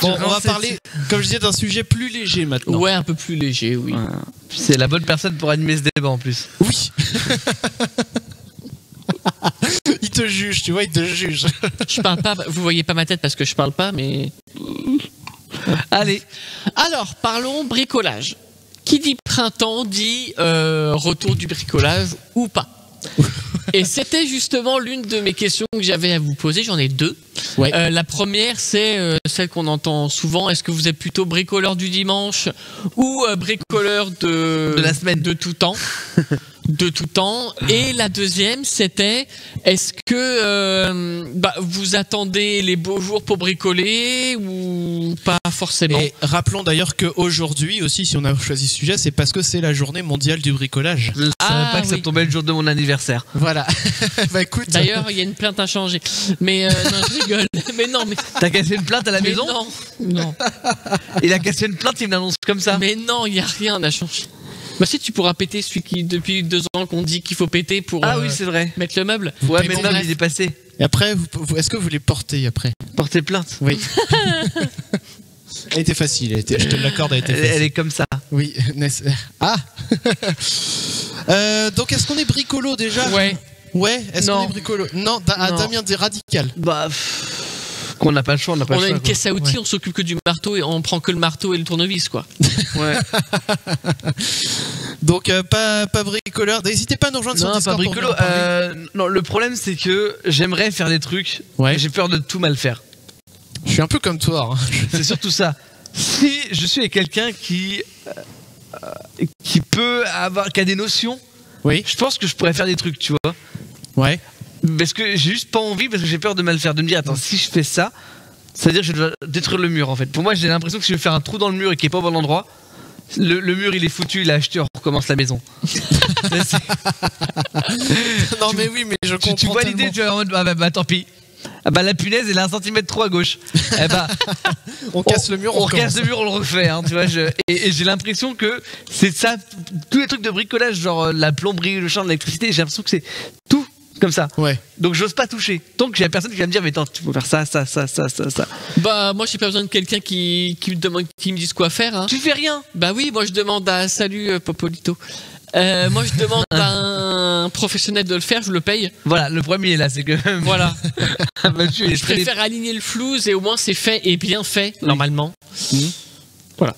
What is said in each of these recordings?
Bon, on va parler, comme je disais, d'un sujet plus léger maintenant. Ouais, un peu plus léger, oui. Ouais. C'est la bonne personne pour animer ce débat en plus. Oui. Il te juge, tu vois, il te juge. Je parle pas, vous voyez pas ma tête parce que je parle pas, mais... Allez. Alors, parlons bricolage. Qui dit printemps dit retour du bricolage ou pas. Et c'était justement l'une de mes questions que j'avais à vous poser. J'en ai deux. Ouais. La première, c'est celle qu'on entend souvent. Est-ce que vous êtes plutôt bricoleur du dimanche ou bricoleur de la semaine, de tout temps? De tout temps. Et la deuxième, c'était est-ce que vous attendez les beaux jours pour bricoler ou pas forcément? Et rappelons d'ailleurs qu'aujourd'hui aussi, si on a choisi ce sujet, c'est parce que c'est la journée mondiale du bricolage. Je savais pas que ça oui. tombait le jour de mon anniversaire. Voilà. Bah écoute. D'ailleurs, il y a une plainte à changer. Mais non, je rigole. Mais non, mais T'as cassé une plainte à la mais maison? non, non. Il a cassé une plainte, il me l'annonce comme ça. Mais non, il y a rien à changer. Bah si tu pourras péter celui qui depuis 2 ans qu'on dit qu'il faut péter pour Ah oui, c'est vrai. mettre le meuble. Ouais, Mais mais bon, non, bref. il est passé. Et après, est-ce que vous les portez après? Porter plainte. Oui. Elle était facile, je te l'accorde, elle était facile. Elle est comme ça. Oui. Ah. Donc est-ce qu'on est bricolo déjà? Ouais. Ouais. Est-ce Non. qu'on est bricolo? Non. Non. Damien dit radical. Bah, qu'on n'a pas le choix, on n'a pas On le a choix. une caisse à outils, on s'occupe que du marteau et on prend que le marteau et le tournevis quoi. Ouais. Donc pas bricoleur. N'hésitez pas à nous rejoindre sur Non, Discord pas pour bricolo. venir en parler. Non, le problème c'est que j'aimerais faire des trucs. Ouais. Et j'ai peur de tout mal faire. Je suis un peu comme toi. Hein. C'est surtout ça. Si je suis avec quelqu'un qui peut avoir, qui a des notions, Oui. je pense que je pourrais faire des trucs, tu vois. Ouais. Parce que j'ai juste pas envie, parce que j'ai peur de mal faire, de me dire attends, si je fais ça, c'est-à-dire que je dois détruire le mur en fait. Pour moi, j'ai l'impression que si je vais faire un trou dans le mur et qui est pas au bon endroit, le mur il est foutu, il a acheté, on recommence la maison. Non mais oui, mais je comprends. Tu vois l'idée, tellement. tu es en mode bah tant pis. Ah bah la punaise elle est 1 centimètre trop à gauche. Eh bah, On casse le mur, on recommence. casse le mur, on le refait. Hein, tu vois, et j'ai l'impression que c'est ça, tous les trucs de bricolage, genre la plomberie, le champ, l'électricité, j'ai l'impression que c'est tout comme ça. Ouais. Donc j'ose pas toucher. Tant que j'ai la personne qui va me dire mais attends, tu peux faire ça. Bah moi j'ai pas besoin de quelqu'un qui me demande, qui me dise quoi faire. Hein. Tu fais rien. Bah oui, moi je demande à salut Popolito. Moi je demande à un professionnel de le faire, je le paye. Voilà, le premier là, c'est que Voilà. bah, tu es Je préfère aligner le flouze et au moins c'est fait et bien fait normalement. Voilà.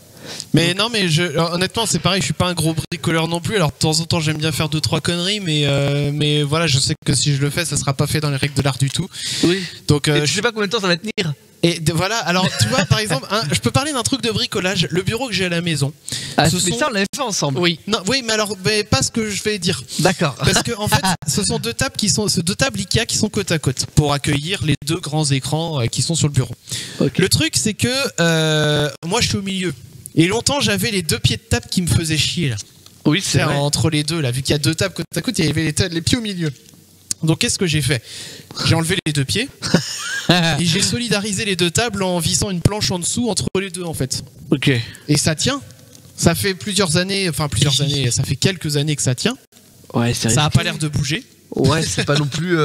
Mais non, mais honnêtement, c'est pareil, je suis pas un gros bricoleur non plus. Alors de temps en temps, j'aime bien faire 2-3 conneries, mais voilà, je sais que si je le fais, ça sera pas fait dans les règles de l'art du tout. Oui. Donc Et tu sais pas combien de temps ça va tenir. voilà, alors tu vois, par exemple, je peux parler d'un truc de bricolage. Le bureau que j'ai à la maison. Ah, Ce mais sont- ça on l'avait fait ensemble. Oui. Non, oui, mais pas ce que je vais dire. D'accord. Parce que en fait, ce sont deux tables Ikea qui sont côte à côte pour accueillir les 2 grands écrans qui sont sur le bureau. Ok. Le truc, c'est que moi, je suis au milieu. Et longtemps, j'avais les 2 pieds de table qui me faisaient chier là. Oui, c'est vrai. Entre les deux, là, vu qu'il y a 2 tables côte à côte, il y avait les pieds au milieu. Donc, qu'est-ce que j'ai fait? J'ai enlevé les 2 pieds et j'ai solidarisé les 2 tables en vissant une planche en dessous entre les deux, en fait. Ok. Et ça tient. Ça fait ça fait quelques années que ça tient. Ouais, c'est Ça a pas l'air de bouger. Ouais, c'est pas non plus.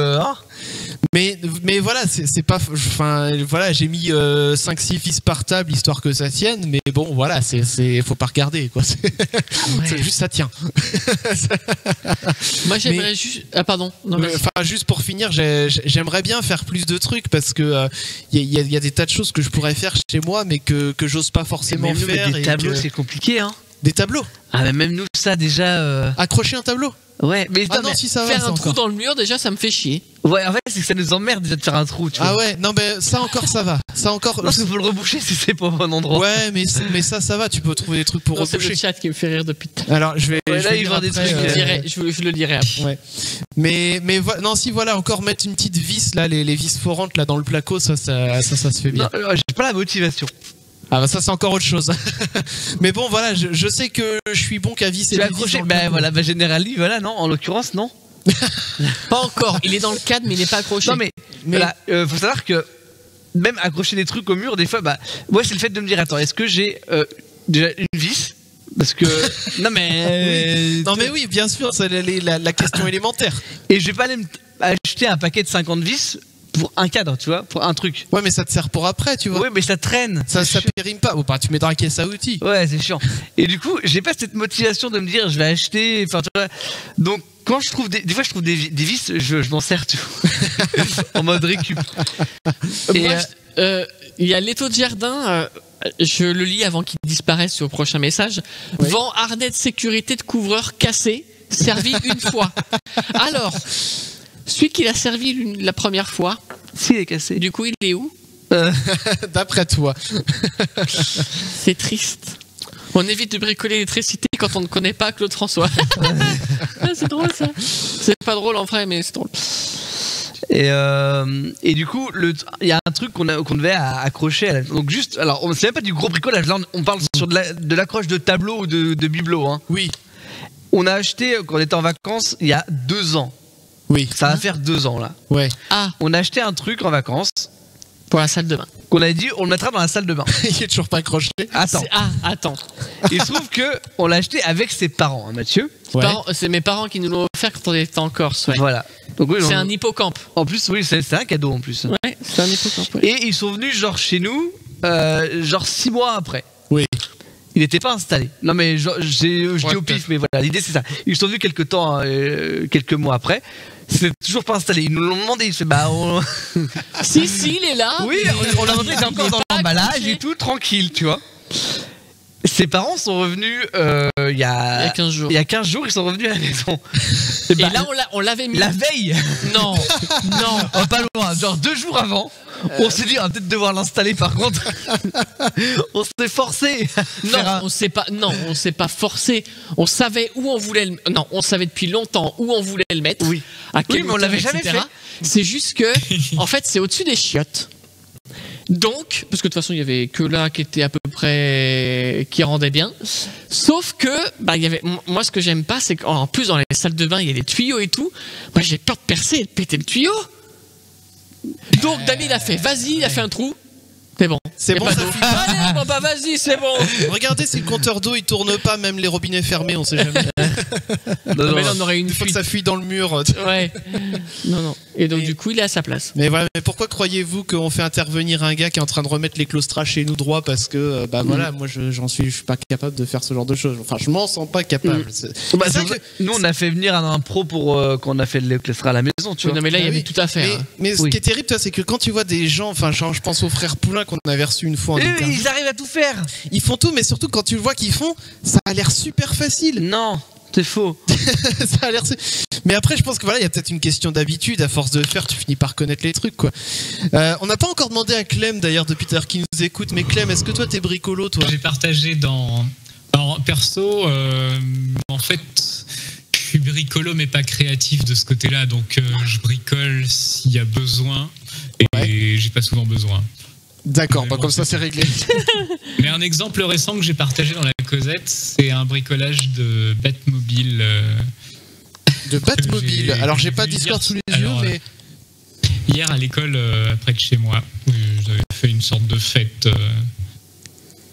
Mais voilà, c'est pas. Enfin, voilà, j'ai mis 5-6 vis par table histoire que ça tienne. Mais bon, voilà, faut pas regarder, quoi. C'est juste ça tient. Moi j'aimerais juste. Ah pardon. Non, vas-y. Enfin, juste pour finir, j'aimerais bien faire plus de trucs parce que il y a des tas de choses que je pourrais faire chez moi, mais que j'ose pas forcément Même nous, faire. des et tableaux, que- c'est compliqué, hein. Des tableaux. Ah, mais même nous, ça déjà. Accrocher un tableau. Ouais, mais Ah non, non, mais- si ça va, Faire ça un trou encore. dans le mur déjà ça me fait chier. Ouais, en fait, c'est que ça nous emmerde déjà de faire un trou, tu vois. Ah ouais, non mais ça encore ça va. Ça encore. Parce qu'il faut le reboucher si c'est pas au bon endroit. Ouais, mais ça va. Tu peux trouver des trucs pour Non, c'est reboucher. le chat qui me fait rire depuis. Alors je vais. Ouais, je là, vais il lire vend des après, trucs, Je le dirai, je le dirai après. Ouais. Mais non, si voilà, encore mettre une petite vis là, les vis forantes là dans le placo, ça se fait bien. Non, j'ai pas la motivation. Ah bah ça c'est encore autre chose. Mais bon voilà, je sais que je suis bon qu'à visser Tu les as vis accroché. dans le Bah placo. voilà, bah Generali, voilà, non, en l'occurrence, non. Pas encore. Il est dans le cadre mais il n'est pas accroché. Non, mais voilà, faut savoir que même accrocher des trucs au mur, des fois, bah, moi, c'est le fait de me dire, attends, est-ce que j'ai déjà une vis? Parce que. Non, mais. Non mais oui, bien sûr, c'est la question élémentaire. Et je vais pas aller acheter un paquet de 50 vis pour un cadre, tu vois, pour un truc. Ouais, mais ça te sert pour après, tu vois. Oui, mais ça traîne. Ça C'est chiant. périme pas. Bon, bah, tu mets dans la caisse à outils. Ouais, c'est chiant. Et du coup, j'ai pas cette motivation de me dire je vais acheter. Enfin, tu vois. Donc, quand je trouve des fois, je trouve des vis, je m'en sers, tu vois, en mode récup. Et, Moi, il y a l'étau de jardin, je le lis avant qu'il disparaisse au prochain message. Oui. Vend harnais de sécurité de couvreur cassé, servi une fois. Alors, celui qui l'a servi la première fois, s'il est cassé. du coup, il est où? D'après toi. C'est triste. On évite de bricoler l'électricité quand on ne connaît pas Claude François. Ah, c'est drôle ça. C'est pas drôle en vrai, mais c'est drôle. Et du coup, il y a un truc qu'on devait accrocher. Donc juste, alors, c'est même pas du gros bricolage. Là, on parle sur de l'accroche de tableau ou de bibelot. Hein. Oui. On a acheté quand on était en vacances il y a 2 ans. Oui. Ça va faire 2 ans là. Ouais. Ah, On a acheté un truc en vacances pour la salle de bain. qu'on a dit on le mettra dans la salle de bain. Il est toujours pas accroché. Attends. Attends. Il se trouve que on l'a acheté avec ses parents, hein, Mathieu. Ouais. C'est mes parents qui nous l'ont offert quand on était en Corse. Ouais. Voilà. Donc oui, C'est un hippocampe. en plus, oui, c'est un cadeau en plus. Ouais, c'est un hippocampe. Ouais. Et ils sont venus genre chez nous, genre 6 mois après. Oui. Il n'était pas installé. Non mais je dis au peut-être. pif, mais voilà, l'idée c'est ça. Ils sont venus quelques mois après. C'est toujours pas installé. Ils nous l'ont demandé. Il fait Si, il est là. oui, on l'a montré, il est encore dans l'emballage accroché. et tout, tranquille, tu vois. Ses parents sont revenus il y a 15 jours. Il y a 15 jours, ils sont revenus à la maison. Et là, on l'avait mis. La veille, Non, non. oh, pas loin, genre 2 jours avant, on s'est dit on va peut-être devoir l'installer par contre. On s'est forcé. Non, on s'est pas forcé. On savait où on voulait le. Non, on savait depuis longtemps où on voulait le mettre. Oui. À quelle Oui, mais on hauteur, l'avait jamais etc.. C'est juste que, en fait, c'est au-dessus des chiottes. Donc, parce que de toute façon, il y avait que là qui était à peu près qui rendait bien. Sauf que, il y avait. Moi, ce que j'aime pas, c'est qu'en plus dans les salles de bain, il y a des tuyaux et tout. Moi, j'ai peur de percer et de péter le tuyau. Donc, Dami, il a fait. Vas-y, il a fait un trou. C'est bon. C'est Y a bon, pas ça d'eau. fuit. Allez, bon, vas-y, c'est bon. Regardez si le compteur d'eau il tourne pas, même les robinets fermés, on sait jamais. Non, Mais là, on aurait une Une fois que fuite. ça fuit dans le mur. Ouais. Non. Et donc, Et- du coup, il est à sa place. Mais voilà, mais pourquoi croyez-vous qu'on fait intervenir un gars qui est en train de remettre les claustras chez nous droit parce que voilà, moi je suis pas capable de faire ce genre de choses. Enfin, je m'en sens pas capable. C'est Bah, c'est c'est vrai vrai que- nous, on a fait venir un pro pour quand on a fait le claustral à la maison, tu vois. Non, mais là, il y Ah avait oui. tout à faire. hein. Mais ce Oui. qui est terrible, toi, c'est que quand tu vois des gens, enfin, genre, je pense aux frères Poulain qu'on avait reçus une fois en Et interview, ils arrivent à tout faire. ils font tout, mais surtout quand tu le vois qu'ils font, ça a l'air super facile. Non, c'est faux. Ça a l'air. Mais après, je pense que voilà, il y a peut-être une question d'habitude. À force de le faire, tu finis par connaître les trucs, quoi. On n'a pas encore demandé à Clem, d'ailleurs, depuis tout à l'heure, qui nous écoute. Mais Clem, est-ce que toi, t'es bricolo, toi? J'ai partagé dans. Alors, perso, en fait, je suis bricolo, mais pas créatif de ce côté-là. Donc, je bricole s'il y a besoin. Et j'ai pas souvent besoin. D'accord, Ouais, bah bon, comme ça, c'est réglé. Mais un exemple récent que j'ai partagé dans la Cosette, c'est un bricolage de Batmobile. De Batmobile. J'ai- Alors, j'ai pas j'ai vu Discord hier- sous les alors, yeux, mais. Hier à l'école, près de chez moi, j'avais fait une sorte de fête.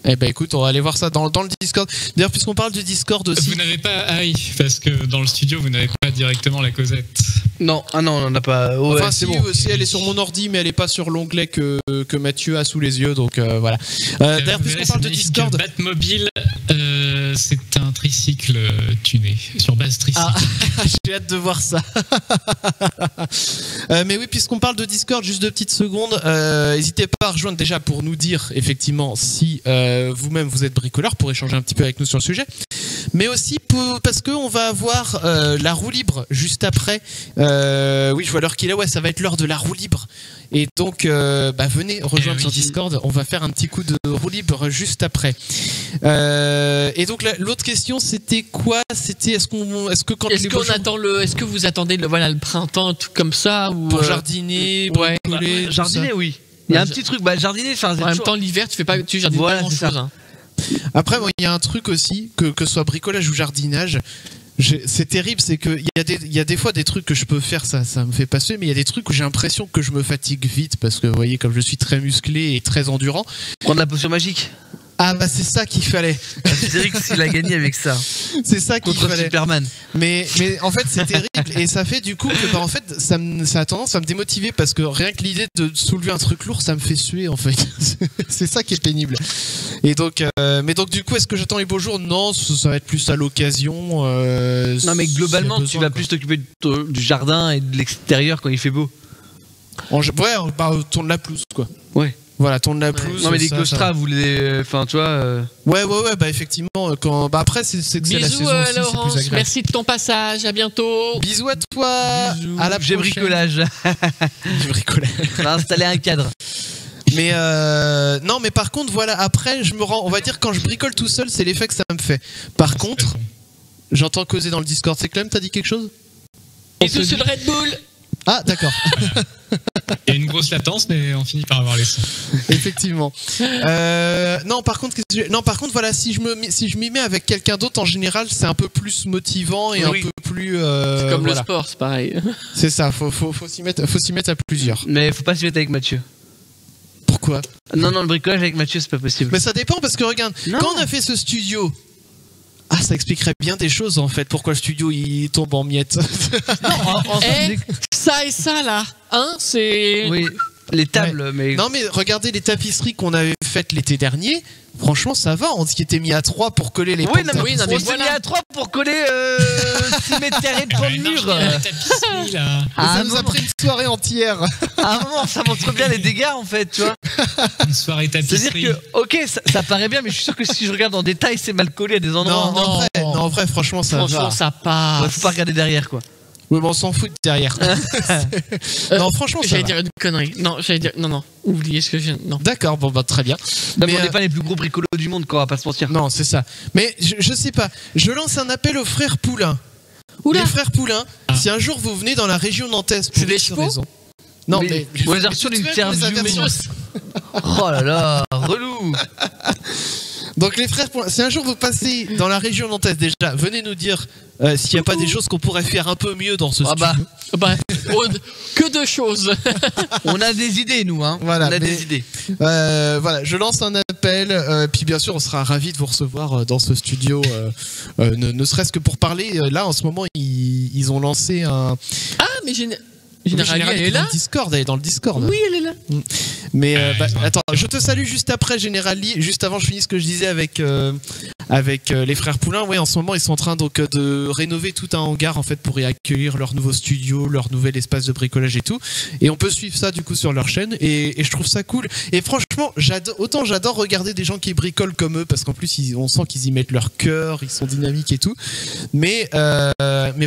Eh ben écoute, on va aller voir ça dans le Discord. D'ailleurs, puisqu'on parle du Discord aussi. Vous n'avez pas. Ah oui, parce que dans le studio, vous n'avez pas directement la Cosette. Non, non, on n'a pas. Ouais, Enfin, c'est si, bon. si, elle est sur mon ordi, mais elle est pas sur l'onglet que Mathieu a sous les yeux, donc voilà. D'ailleurs, Vous puisqu'on verrez, parle de c'est magnifique. Discord. Batmobile, c'est un tricycle tuné, sur base tricycle. Ah, j'ai hâte de voir ça. Mais oui, puisqu'on parle de Discord, juste 2 petites secondes. N'hésitez pas à rejoindre déjà pour nous dire effectivement si vous-même vous êtes bricoleur, pour échanger un petit peu avec nous sur le sujet. Mais aussi parce qu'on va avoir la roue libre juste après. Oui, je vois l'heure qu'il est. Ouais, ça va être l'heure de la roue libre. Et donc, venez rejoindre oui. sur Discord. On va faire un petit coup de roue libre juste après. Et donc, l'autre question, c'était quoi? C'était est-ce que quand Est-ce les beaux qu'on jours- attend est-ce que vous attendez le printemps, un truc comme ça ou pour jardiner, ouais. bricoler, tout Jardiner, ça. oui. Il y a un Bah, petit truc. Jardiner, enfin, En même temps, l'hiver, tu jardines Voilà, pas c'est ça. grand-chose. hein. Après, moi, il y a un truc aussi, que ce soit bricolage ou jardinage, c'est terrible, c'est qu'il y a des fois des trucs que je peux faire, ça me fait passer, mais il y a des trucs où j'ai l'impression que je me fatigue vite, parce que vous voyez, comme je suis très musclé et très endurant. Prendre la potion magique. Ah bah c'est ça qu'il fallait. Astérix, il a gagné avec ça. C'est ça qu'il Contre fallait. Superman. Mais en fait c'est terrible et ça fait du coup que bah, en fait ça a tendance à me démotiver parce que rien que l'idée de soulever un truc lourd ça me fait suer en fait. C'est ça qui est pénible. Et donc mais donc du coup est-ce que j'attends les beaux jours? Non, ça va être plus à l'occasion. Non mais globalement s'il y a tu besoin, vas quoi. plus t'occuper du jardin et de l'extérieur quand il fait beau. Ouais, bah, tourne la pelouse quoi. Ouais. Voilà, tourne la pelouse. Non mais les ça- Gostra, vous les... Enfin tu vois... Ouais, bah effectivement, quand... bah, après c'est que c'est la Bisous saison aussi, c'est plus Laurence, agréable. merci de ton passage, à bientôt. Bisous à toi. Bisous. À la J'ai prochaine. bricolage. J'ai bricolé. On va installer un cadre. Mais non, mais par contre, voilà, après, je me rends, on va dire, quand je bricole tout seul, c'est l'effet que ça me fait. Par contre, j'entends causer dans le Discord. C'est Clem, t'as dit quelque chose? Bisous sur le Red Bull. Ah, d'accord. Il y a une grosse latence, mais on finit par avoir les sons. Effectivement. Non, par contre, voilà, si je m'y mets avec quelqu'un d'autre, en général, c'est un peu plus motivant et Oui. un peu plus. C'est comme voilà. le sport, c'est pareil. C'est ça. Faut s'y mettre à plusieurs. Mais faut pas s'y mettre avec Mathieu. Pourquoi? Non, le bricolage avec Mathieu, c'est pas possible. Mais ça dépend parce que regarde, Non. quand on a fait ce studio. Ah, ça expliquerait bien des choses en fait. Pourquoi le studio il tombe en miettes? Eh, ça et ça là, hein, c'est... Oui, les tables, mais... Non mais regardez les tapisseries qu'on avait faites l'été dernier. Franchement ça va, on s'y était mis à 3 pour coller les Oui, pans de non, oui, non, mais on s'est voilà. mis à 3 pour coller 6 mètres carrés de Ah plan ouais, de non, mur. je dirais la tapisserie, là. À ça un nous a moment- pris une soirée entière. à un moment, ça montre bien les dégâts en fait, tu vois. Une soirée C'est-à-dire tapisserie. que, ok, ça paraît bien, mais je suis sûr que si je regarde en détail, c'est mal collé à des endroits. En vrai, franchement ça Franchement, va. ça passe. Ouais, faut pas regarder derrière, quoi. Oui, mais on s'en fout de derrière. Non, franchement ça J'allais va. dire une connerie. Non, j'allais dire... Non, oubliez ce que je... Non. D'accord, bon bah très bien. Non, Mais, mais on n'est pas les plus gros bricolos du monde, quoi, on va pas se mentir. Non, c'est ça. Mais je sais pas. Je lance un appel aux frères Poulain. Oula. Les frères Poulain, Ah. si un jour vous venez dans la région nantaise pour C'est des X chevaux raisons. Non, Mais- mais on les a reçus mais d'une tu sais, on les avait interview. reçus. Oh là là, relou. Donc les frères, si un jour vous passez dans la région nantaise déjà, venez nous dire s'il n'y a pas des choses qu'on pourrait faire un peu mieux dans ce Ah bah, studio. Bah, que de choses. on a des idées, nous, hein. Voilà, on a mais- des idées. Voilà, je lance un appel, puis bien sûr on sera ravis de vous recevoir dans ce studio, ne serait-ce que pour parler. Là en ce moment ils ont lancé un... Ah, mais Général, elle est dans là. le Discord, elle est dans le Discord. Oui, elle est là. Mais attends, je te salue juste après, Général Lee. Juste avant, je finis ce que je disais avec les frères Poulain. Ouais, en ce moment, ils sont en train donc de rénover tout un hangar en fait pour y accueillir leur nouveau studio, leur nouvel espace de bricolage et tout. Et on peut suivre ça du coup sur leur chaîne. Et je trouve ça cool. Et franchement, autant j'adore regarder des gens qui bricolent comme eux parce qu'en plus, on sent qu'ils y mettent leur cœur, ils sont dynamiques et tout. Mais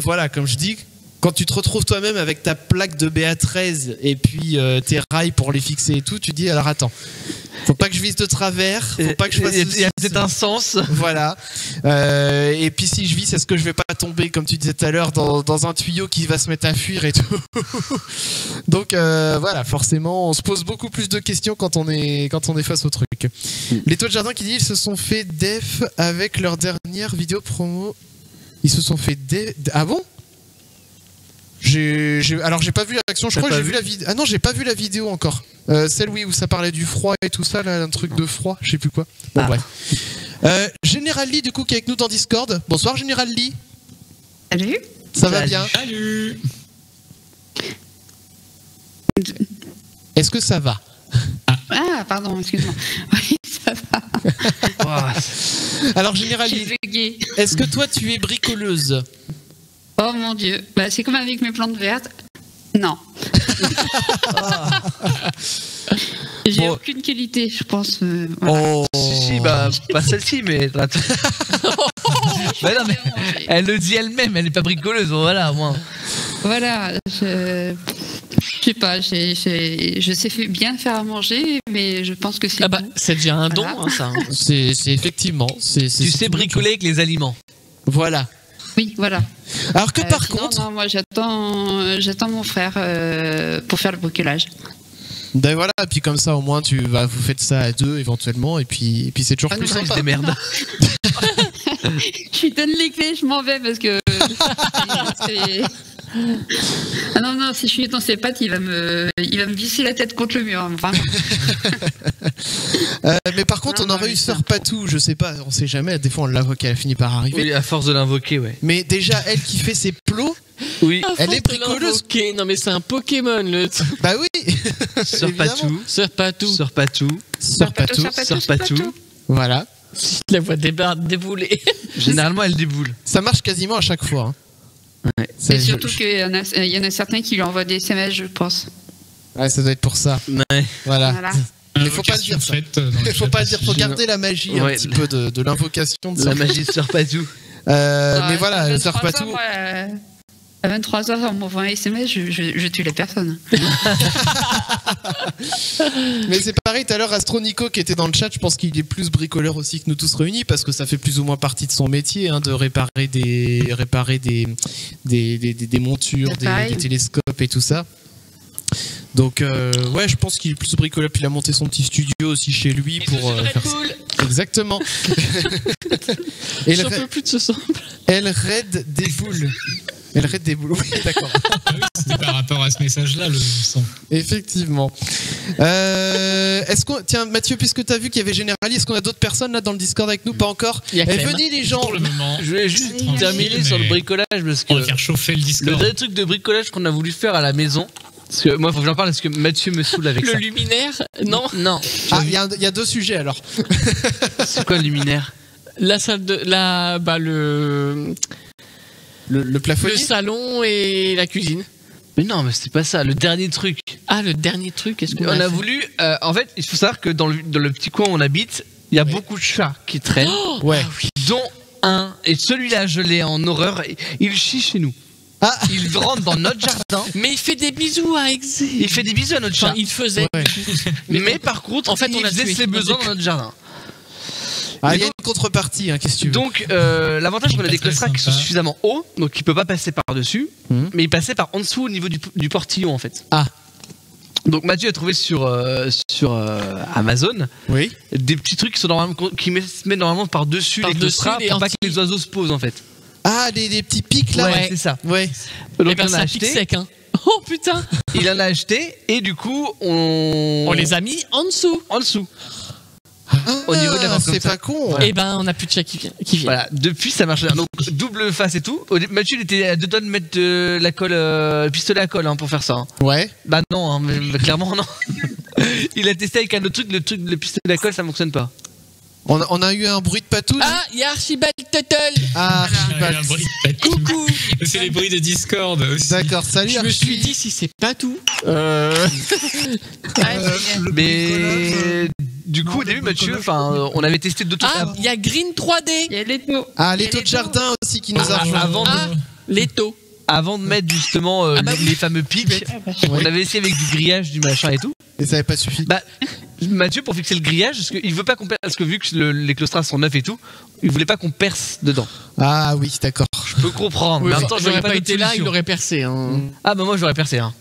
voilà, comme je dis. Quand tu te retrouves toi-même avec ta plaque de BA13 et puis tes rails pour les fixer et tout, tu dis alors attends, faut pas que je vise de travers, faut pas que je fasse Il y ceci, a peut-être un sens. voilà. Et puis si je vise, est-ce que je vais pas tomber, comme tu disais tout à l'heure, dans un tuyau qui va se mettre à fuir et tout. Donc voilà, forcément, on se pose beaucoup plus de questions quand on est face au truc. Les Toits de Jardin qui disent ils se sont fait def avec leur dernière vidéo promo. Ils se sont fait def. Ah bon? Alors j'ai pas vu l'action, je T'as crois que pas j'ai vu la vidéo. Ah non, j'ai pas vu la vidéo encore. Celle oui où ça parlait du froid et tout ça, là, un truc de froid, je sais plus quoi. Bon bref. Général Lee du coup qui est avec nous dans Discord. Bonsoir Général Lee. Salut. Ça va Salut. bien? Salut. Est-ce que ça va? Ah, pardon, excuse-moi. Oui, ça va. Oh, Alors Général J'ai Lee, bugué. est-ce que toi tu es bricoleuse? Oh mon Dieu. Bah, c'est comme avec mes plantes vertes. Non. J'ai Bon. aucune qualité, je pense. Voilà. Oh. si, bah, pas celle-ci, mais. Bah non, mais elle le dit elle-même, elle est pas bricoleuse, voilà, moi. Voilà. Je sais pas, je sais bien faire à manger, mais je pense que c'est. Ah bah, tout. c'est déjà un don, Voilà. hein, ça. hein. C'est effectivement. Tu sais bricoler avec les aliments. Voilà. Oui, voilà. Alors que par Sinon, contre, non, moi j'attends mon frère pour faire le bricolage. ben voilà, et puis comme ça au moins vous faites ça à deux éventuellement et puis c'est toujours Ah non, plus bah, sympa. Des merdes. Je lui donne les clés, je m'en vais parce que. c'est- Ah non, si je suis dans ses pattes, il va me visser la tête contre le mur. Hein, vraiment. Mais par contre, on aurait eu Sœur Patou, je sais pas, on sait jamais, des fois on l'invoque, elle a fini par arriver. Oui, à force de l'invoquer, ouais. Mais déjà, elle qui fait ses plots, Oui, elle est bricoleuse. Non mais c'est un Pokémon le. Bah oui. Sœur Évidemment. Patou. Sœur Patou. Sœur Patou. Sœur Patou. Sœur Patou. Voilà. Si je la vois débouler. Généralement, elle déboule. Ça marche quasiment à chaque fois. Hein. Ouais. Et surtout qu'il y en a certains qui lui envoient des SMS, je pense. Ouais, ça doit être pour ça. Ouais. Voilà. Voilà. Mais faut pas le dire ça. Faut pas le dire, faut garder la magie un Ouais. petit peu de l'invocation de La Sœur magie de Sœur Patou. Mais voilà, Sœur 23 Patou. heures, moi, à 23h, on m'envoie un SMS, je tue la personne. Mais c'est pareil, tout à l'heure, Astronico qui était dans le chat, je pense qu'il est plus bricoleur aussi que nous tous réunis parce que ça fait plus ou moins partie de son métier de réparer des montures, des télescopes et tout ça. Donc ouais, je pense qu'il est plus bricoleur. Puis il a monté son petit studio aussi chez lui pour faire ça. Exactement. Et J'en peux plus de ce sample. elle raide des boules. Elle raide des boules. Oui, d'accord. Ah oui, c'était par rapport à ce message-là, le son. Effectivement. Est-ce qu'on... Tiens, Mathieu, puisque tu as vu qu'il y avait Générali, est-ce qu'on a d'autres personnes là dans le Discord avec nous? Pas encore. Il y a Clem. Venez les gens. Pour le moment, Je vais juste Tranquille, terminer sur le mais bricolage parce que on va faire chauffer le le Discord. dernier truc de bricolage qu'on a voulu faire à la maison, parce que moi, faut que j'en parle parce que Mathieu me saoule avec Le ça. luminaire. Non. Non. Ah, il y a deux sujets alors. C'est quoi le luminaire? La salle de le plafonnier. salon et la cuisine. Mais non, mais c'était pas ça. Le dernier truc. Ah, le dernier truc, est-ce qu'on On a fait voulu. En fait, il faut savoir que dans le petit coin où on habite, il y a beaucoup de chats qui traînent, Ouais. dont un. Et celui-là, je l'ai en horreur. Il chie chez nous. Ah. Il rentre dans notre jardin. Mais il fait des bisous à Exé. Il fait des bisous à notre Enfin, chat. il faisait. Ouais. Mais par contre, En fait, on il l'a faisait tué. ses besoins dans notre jardin. Ah, il y a une contrepartie, qu'est-ce que tu veux. Donc, l'avantage, c'est qu'on a des Pas très claustras qui sont sympa. suffisamment hauts, donc il peut pas passer par-dessus, Mhm. mais il passait par en dessous au niveau du portillon en fait. Ah. Donc Mathieu a trouvé sur Amazon Oui. des petits trucs qui sont normalement qui se mettent normalement par-dessus les Par-dessus claustras les pour pas que anti- les oiseaux se posent en fait. Ah, des petits pics là. Ouais. C'est ça. Ouais. Donc Eh ben, il en a ça pique acheté, sec, hein. Oh putain. il en a acheté et du coup on On les a mis en dessous. en dessous. Ah, Au niveau de la face c'est comme ça. pas con. Et ben, on a plus de chat qui vient. Voilà, depuis ça marche bien. Donc double face et tout. Mathieu il était à deux doigts de mettre de la colle, le pistolet à colle pour faire ça. hein. Ouais. Bah non, hein, mais clairement non. Il a testé avec un autre truc, le pistolet à colle ça fonctionne pas. On a eu un bruit de patou. Ah, il y a Archibald Tuttle. Ah, Ah, un bruit de patou. Coucou. C'est les bruits de Discord aussi. d'accord, salut. Je me Archie. suis dit si c'est pas tout. Mais du coup au début Mathieu, on avait testé deux trucs. Ah, il y a Green 3D. Il y a les taux. Ah, les Il y a taux de jardin aussi qui nous a Ah, rejoint. avant de- Ah, les taux. Avant de mettre justement bah les fameux pics, on avait essayé avec du grillage, du machin et tout. Et ça n'avait pas suffi. Bah Mathieu pour fixer le grillage, parce qu'il veut pas qu'on perce, parce que vu que les claustras sont neufs et tout, il voulait pas qu'on perce dedans. Ah oui, d'accord. Je peux comprendre. Oui, mais en même temps, j'aurais pas d'autre été là, il solution. aurait percé. Hein. Ah bah moi j'aurais percé hein.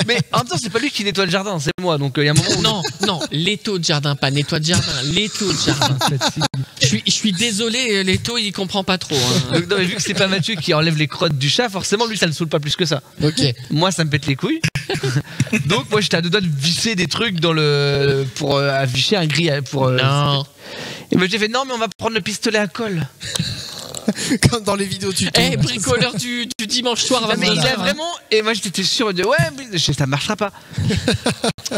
Mais en même temps c'est pas lui qui nettoie le jardin, c'est moi, donc il y a un moment où... Non, non, l'étau de jardin, pas nettoie de jardin, l'étau de jardin. Je suis désolé, l'étau il comprend pas trop. Hein. Donc, non, mais vu que c'est pas Mathieu qui enlève les crottes du chat, forcément lui ça le saoule pas plus que ça. Ok. Moi ça me pète les couilles. Donc moi j'étais à deux doigts de visser des trucs dans le pour afficher un grillage pour. Non. Et moi j'ai fait non mais on va prendre le pistolet à colle. Comme dans les vidéos tuto. Eh, bricoleur du dimanche soir à Non, mais il 22h, a vraiment et moi j'étais sûr de ouais mais ça marchera pas.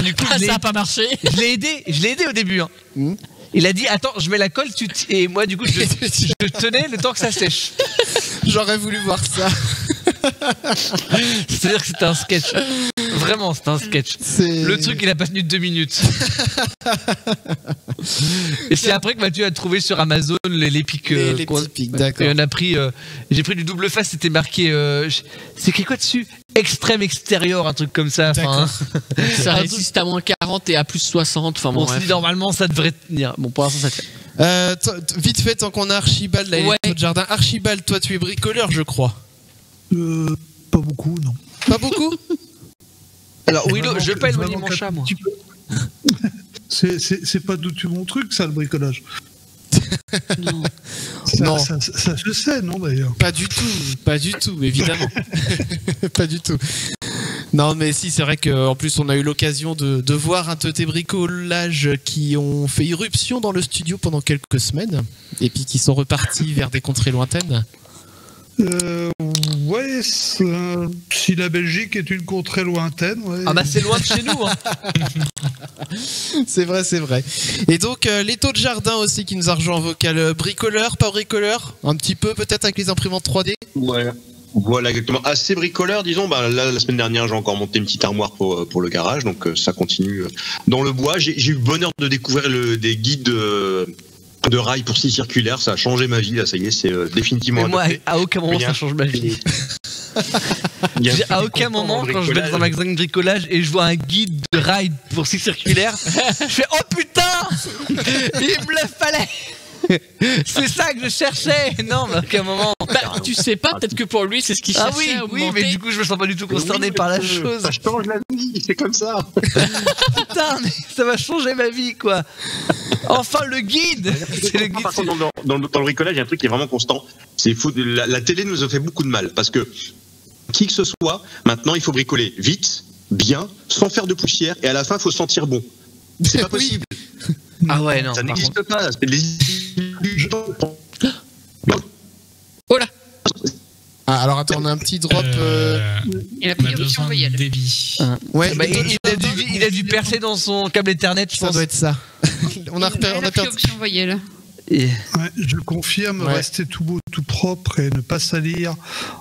Du coup Ah, je l'ai- ça a pas marché. je l'ai aidé au début. Hein. Mhm. Il a dit attends je mets la colle et moi du coup je tenais le temps que ça sèche. J'aurais voulu voir ça. C'est-à-dire que c'était un sketch. Vraiment c'était un sketch. C'est... Le truc il a pas tenu 2 minutes. Et c'est après que Mathieu a trouvé sur Amazon les pics. les qu'on- petits pics, Et d'accord. on a pris, j'ai pris du double face, c'était marqué, c'est écrit quoi dessus? Extrême extérieur, un truc comme ça. Enfin, Ça Un résiste à moins 40 et à plus 60. Enfin bon, on s'est bref. dit normalement ça devrait tenir. Bon, pour l'instant ça tient. Vite fait, tant qu'on a Archibald, là, Ouais. les taux de jardin. Archibald, toi, tu es bricoleur, je crois. Pas beaucoup, non. Pas beaucoup. Alors, Willow, je veux pas Je éloigner mon m'avance chat, un moi. petit peu. C'est pas du tout mon truc, ça, le bricolage. Non. Ça se sait, non, d'ailleurs. Pas du tout, évidemment. Pas du tout. Non, mais si, c'est vrai qu'en plus, on a eu l'occasion de voir un de tes bricolages qui ont fait irruption dans le studio pendant quelques semaines, et puis qui sont repartis vers des contrées lointaines. Ouais, si la Belgique est une contrée lointaine, ouais. Ah bah c'est loin de chez nous. Hein. C'est vrai, c'est vrai. Et donc, les taux de jardin aussi qui nous a rejoint en vocal. Bricoleur, pas bricoleur? Un petit peu peut-être avec les imprimantes 3D? Ouais. Voilà, exactement. Assez bricoleur, disons. Bah, là, la semaine dernière, j'ai encore monté une petite armoire pour le garage, donc ça continue dans le bois. J'ai eu le bonheur de découvrir des guides de rails pour scie circulaire. Ça a changé ma vie, là, ça y est, c'est définitivement Mais moi, adopté. à aucun moment ça change ma vie. À aucun moment, quand je vais dans un magasin de bricolage et je vois un guide de rails pour scie circulaire, je fais oh putain, il me le fallait. C'est ça que je cherchais. Non, mais à aucun moment. Bah, tu sais pas, peut-être que pour lui, c'est ce qu'il cherchait. Ah oui, à oui, augmenter. mais du coup, je me sens pas du tout concerné par la chose. Ça change la vie, c'est comme ça. Putain, mais ça va changer ma vie, quoi. Enfin, le guide. C'est le guide. Par contre, dans le bricolage, il y a un truc qui est vraiment constant. C'est fou. La télé nous a fait beaucoup de mal parce que qui que ce soit, maintenant, il faut bricoler vite, bien, sans faire de poussière, et à la fin, il faut sentir bon. C'est pas possible. Ah ouais, non. Ça par n'existe contre. pas. C'est des illusions. Oh là. Ah, alors attends, on a un petit drop. Il a on pris a option besoin de voyelle. débit. Ouais, Bah, les taux de jardin, il a dû percer dans son câble Ethernet, je ça pense. doit être ça. on a Il a pris perdu. option voyelle. Et- Ouais, je confirme, Ouais. rester tout beau, tout propre et ne pas salir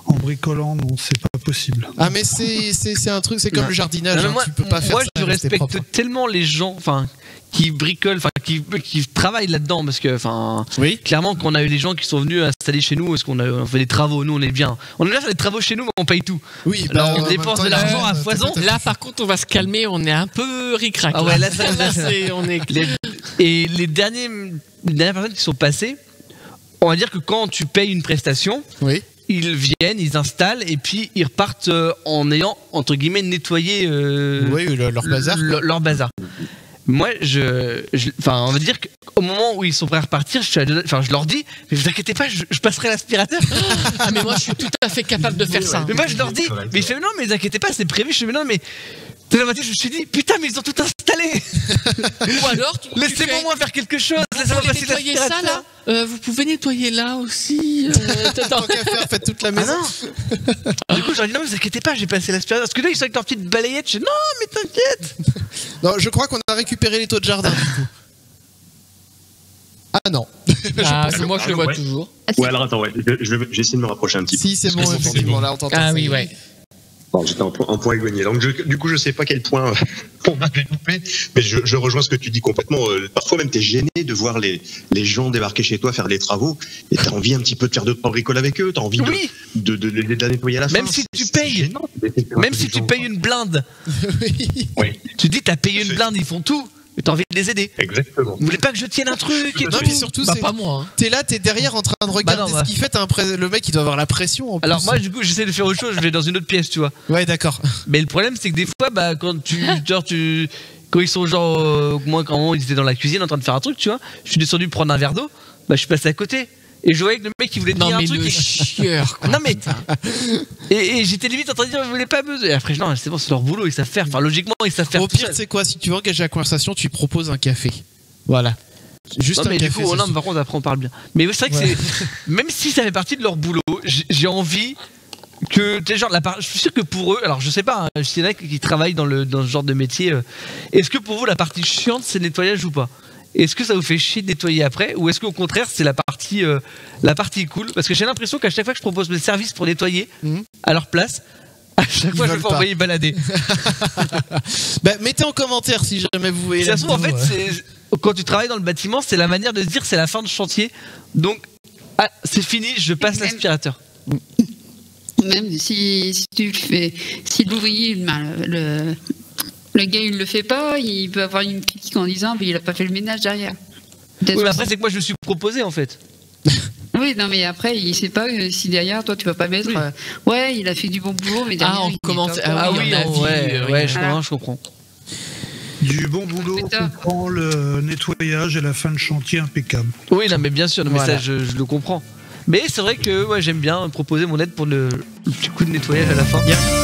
en bricolant, non, c'est pas possible. Ah, mais c'est un truc, c'est comme Non. le jardinage. Non, mais hein, moi, tu peux pas faire moi, ça. je rester respecte propre. tellement les gens, enfin, qui bricolent, enfin, qui travaillent là-dedans, parce que, enfin, Oui. clairement, quand on a eu les gens qui sont venus installer chez nous, parce on fait des travaux, nous, on est bien. On est bien faire des travaux chez nous, mais on paye tout. Oui, Alors, on en même dépense temps, de l'argent il y a- à foison. Là, par contre, on va se calmer. On est un peu ric-rac. Ah ouais, là, ça- on est. Et les dernières personnes qui sont passées, on va dire que quand tu payes une prestation, Oui. ils viennent, ils installent et puis ils repartent en ayant entre guillemets nettoyé Oui, leur bazar. leur bazar. Moi, enfin, on va dire qu'au moment où ils sont prêts à repartir, je leur dis, mais vous inquiétez pas, je passerai l'aspirateur. Ah, mais moi, je suis tout à fait capable de faire ça. Mais moi, je leur dis, mais il fait non, mais vous inquiétez pas, c'est prévu. Je fais mais non, mais tout le matin, je me suis dit, putain, mais ils ont tout installé. Ou alors, Laissez-moi moi faire quelque chose. Vous Laissez-moi voulez passer nettoyer ça l'aspirateur. là Vous pouvez nettoyer là aussi. Tant qu'à faire, faites toute la Ah maison. non. Du coup, je leur dis non, mais vous inquiétez pas, j'ai passé l'aspirateur. Parce que là, ils sont avec leur petite balayette. Je dis non, mais t'inquiète. Non, je crois qu'on a récupéré les taux de jardin, du coup. Ah non. Ah, moi, je le vois Ouais. toujours. Ouais, alors attends, ouais, je vais essayer de me rapprocher un petit peu. Si, c'est bon, Parce que effectivement, là, on t'entend. Ah ça oui, y est. ouais. Bon, j'étais en point éloigné. Donc, du coup, je sais pas quel point on va développer, mais je rejoins ce que tu dis complètement. Parfois, même, t'es gêné de voir les gens débarquer chez toi faire des travaux, et t'as envie un petit peu de faire 2-3 bricoles avec eux, t'as envie Oui. de la nettoyer à la fin. Même si tu C'est payes. gênant. Même si tu payes une blinde, Oui, tu dis t'as payé une blinde, ils font tout. Mais t'as envie de les aider. exactement. Vous voulez pas que je tienne un truc et Non, tout. mais surtout, Bah, c'est. pas moi. hein. T'es là, t'es derrière en train de regarder non, ce qu'il fait. Le mec, il doit avoir la pression. En Alors plus. moi, du coup, j'essaie de faire autre chose. Je vais dans une autre pièce, tu vois. Ouais, d'accord. Mais le problème, c'est que des fois, bah, quand quand ils sont genre, moi, quand ils étaient dans la cuisine en train de faire un truc, tu vois, je suis descendu prendre un verre d'eau. Bah, je suis passé à côté. Et je voyais que le mec, il voulait te Non, dire un mais truc. le et- chieur, quoi. Non mais et j'étais limite en train de dire vous voulez pas buzzer. Et après non c'est bon c'est leur boulot ils savent faire. Enfin logiquement ils savent faire. Au tout pire, seuls. c'est quoi? Si tu veux engager la conversation, tu proposes un café. Voilà. Juste Non un mais café. du coup ça non mais suffit. par contre après on parle bien. Mais c'est vrai que Ouais. c'est même si ça fait partie de leur boulot, j'ai envie que tu sais, genre je suis sûr que pour eux alors je sais pas hein, s'il y en a qui travaillent dans ce genre de métier est-ce que pour vous la partie chiante c'est le nettoyage ou pas? Est-ce que ça vous fait chier de nettoyer après ou est-ce qu'au contraire c'est la partie cool parce que j'ai l'impression qu'à chaque fois que je propose mes services pour nettoyer à leur place à chaque Ils fois je veulent me fais pas. envoyer balader. Bah, mettez en commentaire si jamais vous voyez. Ça la se trouve, en fait, vidéo, c'est quand tu travailles dans le bâtiment, c'est la manière de se dire c'est la fin de chantier. Donc, ah, c'est fini, je passe l'aspirateur. Même si tu le fais, si l'ouvrier, le gars il le fait pas, il peut avoir une critique en disant mais il a pas fait le ménage derrière. Peut-être Oui, mais que après, c'est que moi je me suis proposé en fait. oui, non, mais après, il sait pas si derrière, toi, tu vas pas mettre. Ouais, il a fait du bon boulot, mais derrière. Ah, on il est commence. pas- Ah oui, oui, on a vu, ouais, oui. je comprends. Du bon boulot, C'est ça. comprend le nettoyage et la fin de chantier impeccable. Oui, non, mais bien sûr, non, mais Voilà. ça, je le comprends. Mais c'est vrai que ouais, j'aime bien proposer mon aide pour le petit coup de nettoyage à la fin. Il y a-